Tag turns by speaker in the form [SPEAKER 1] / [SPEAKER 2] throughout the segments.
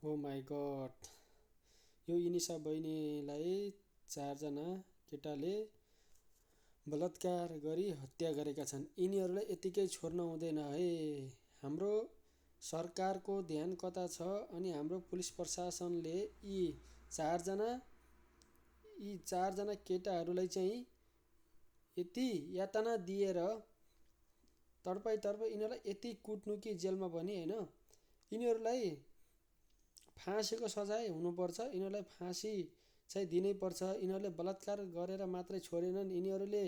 [SPEAKER 1] Oh my God, यो इनिसा बहिनीलाई 4जना केटाले बलात्कार गरी हत्या गरेका छन्। यिनीहरूलाई यतिकै छोड्न हुँदैन है। हाम्रो सरकारको ध्यान कता छ अनि हाम्रो पुलिस प्रशासनले यी 4जना केटाहरूलाई चाहिँ यति यातना दिएर तडपाई यिनीहरूलाई यति कुट्नु कि जेलमा पनि होइन, यिनीहरूलाई फाँसीको सजाय हुनुपर्छ। यिनीहरूलाई फाँसी चाहिँ दिनै पर्छ। यिनीहरूले बलात्कार गरेर मात्रै छोडेनन्, यिनीहरूले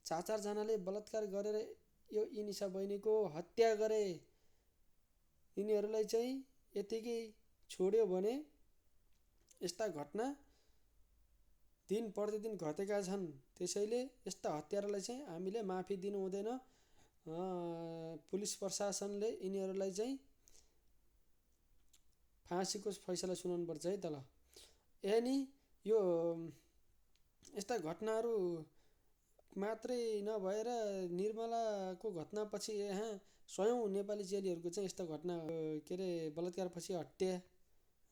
[SPEAKER 1] 4जनाले बलात्कार गरेर यो इनिसा बहिनीको हत्या गरे। यिनीहरूलाई चाहिँ यतिकै छोड्यो भने यस्ता घटना दिन प्रतिदिन घटेका छन्। त्यसैले यस्ता हत्यारालाई चाहिँ हामीले माफी दिनु हुँदैन। पुलिस प्रशासनले यिनीहरूलाई चाहिँ फाँसीको फैसला सुनाउनुपर्छ है त ल। यानि यो यस्ता घटनाहरू मात्रै नभएर निर्मलाको घटनापछि यहाँ सयौं नेपाली जेलीहरूको चाहिँ यस्ता घटना बलात्कारपछि हत्या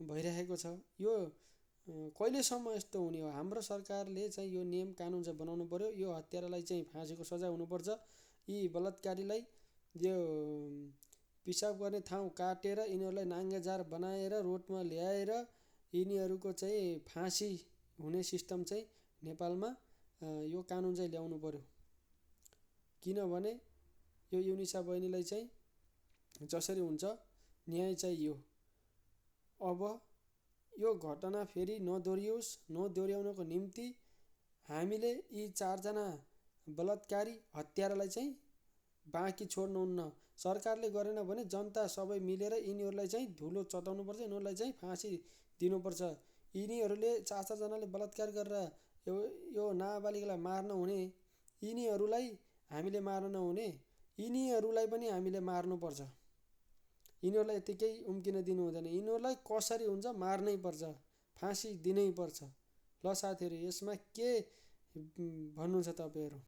[SPEAKER 1] भइरहेको छ। यो कहिलेसम्म यस्तो हुने हो? हाम्रो सरकारले चाहिँ यो नियम कानुन चाहिँ बनाउनु पर्यो। यो हत्यारालाई चाहिँ फाँसीको सजाय हुनुपर्छ। यी बलात्कारीलाई यो पिसाब गर्ने ठाउँ काटेर यिनीहरूलाई नाङ्गेजार बनाएर रोडमा ल्याएर यिनीहरूको चाहिँ फाँसी हुने सिस्टम चाहिँ नेपालमा यो कानुन चाहिँ ल्याउनु पर्यो। किनभने यो युनिसा बहिनीलाई चाहिँ जसरी हुन्छ न्याय चाहियो। अब यो घटना फेरि नदोहोरियोस्, नदोहोऱ्याउनको निम्ति हामीले यी 4जना बलात्कारी हत्यारालाई चाहिँ बाँकी छोड्नुहुन्न। सरकारले गरेन भने जनता सबै मिलेर यिनीहरूलाई चाहिँ धुलो चटाउनुपर्छ, यिनीहरूलाई चाहिँ फाँसी दिनुपर्छ। यिनीहरूले 4जनाले बलात्कार गरेर यो नाबालिगलाई मार्न हुने, यिनीहरूलाई हामीले मार्न नहुने, यिनीहरूलाई पनि हामीले मार्नुपर्छ। यिनीहरूलाई यतिकै उम्किन दिनु हुँदैन। यिनीहरूलाई कसरी हुन्छ मार्नै पर्छ, फाँसी दिनै पर्छ। ल साथीहरू, यसमा के भन्नुहुन्छ तपाईँहरू?